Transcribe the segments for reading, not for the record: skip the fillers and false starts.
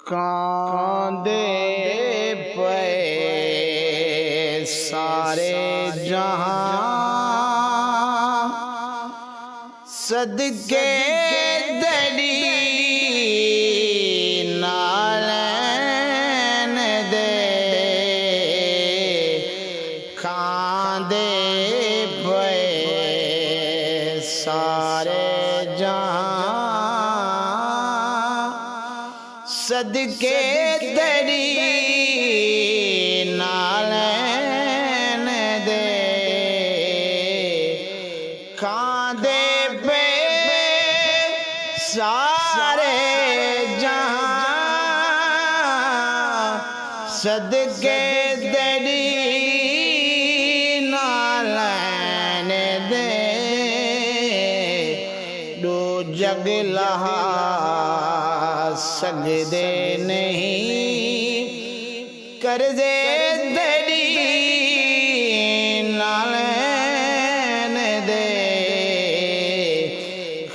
کاندے پے سارے جہاں صدقے دری نالین دے کاندے پے سارے جہاں صدقے دری نالین دے کاندے پے سارے جہاں صدقے دری نالین دے دو جگ لہا سجدے نہیں کرزے دری نالین دے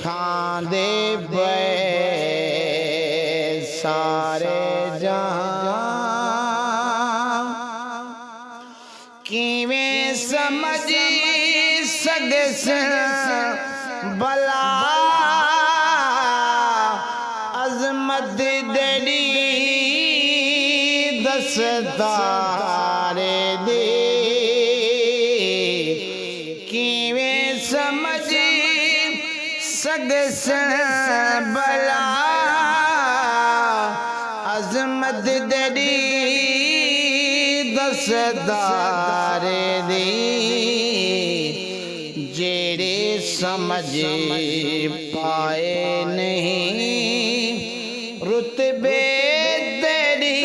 کھاندے پے سارے جہاں کیویں سمجھ سگس بلا عظمت دری دستارے دی کیویں سمجھ سگس بلا عظمت دری دستارے دی جیڑے سمجھ پائے نہیں رتبے تیری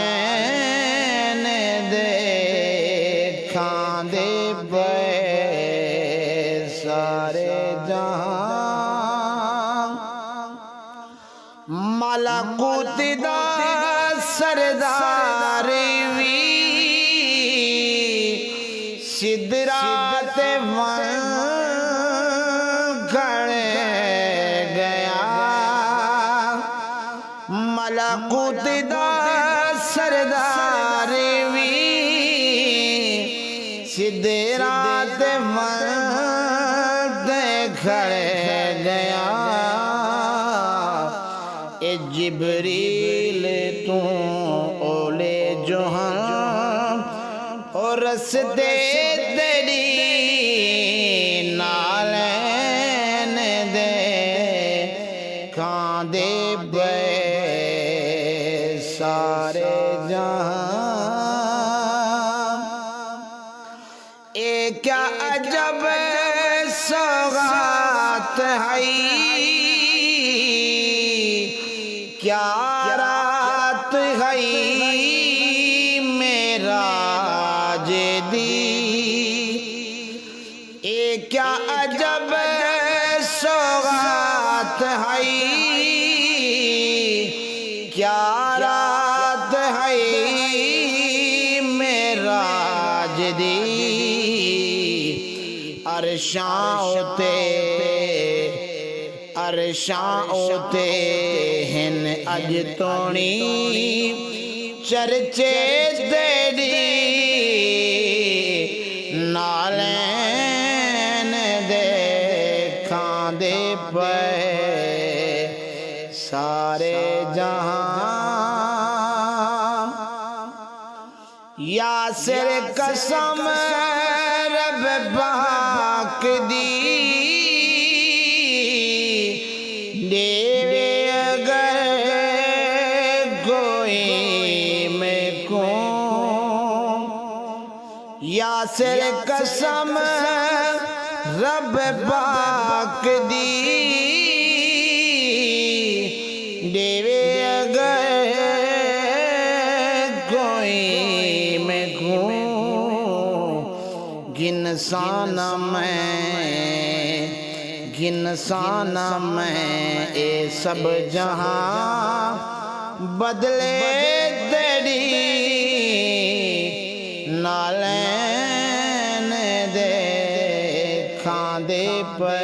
نالین دے کھاندے پے سارے جہاں ملکوت دا سردار وی سدرات ملکوت دا سردار وی سدرات کھڑے گیا اے جبریل تو اولے جہاں اور رسدے تیری نالین دے کاندے پے سارے جہاں اے کیا عجب سوغات ہے کیا رات ہے معراج دی اے کیا عجب سوغات ہے کیا رات ہے معراج دی عرشاں اُتے ہن اج تونی چرچے تیری نالین دے کھاندے پے سارے جہاں یاسر قسم رب پاک دی دیوے اگر کوئی میں کو یاسر قسم رب پاک دی دیوے اگر کوئی میں کو گنسانا میں اے سب جہاں بدلے تیری نالین دے کھاندے پے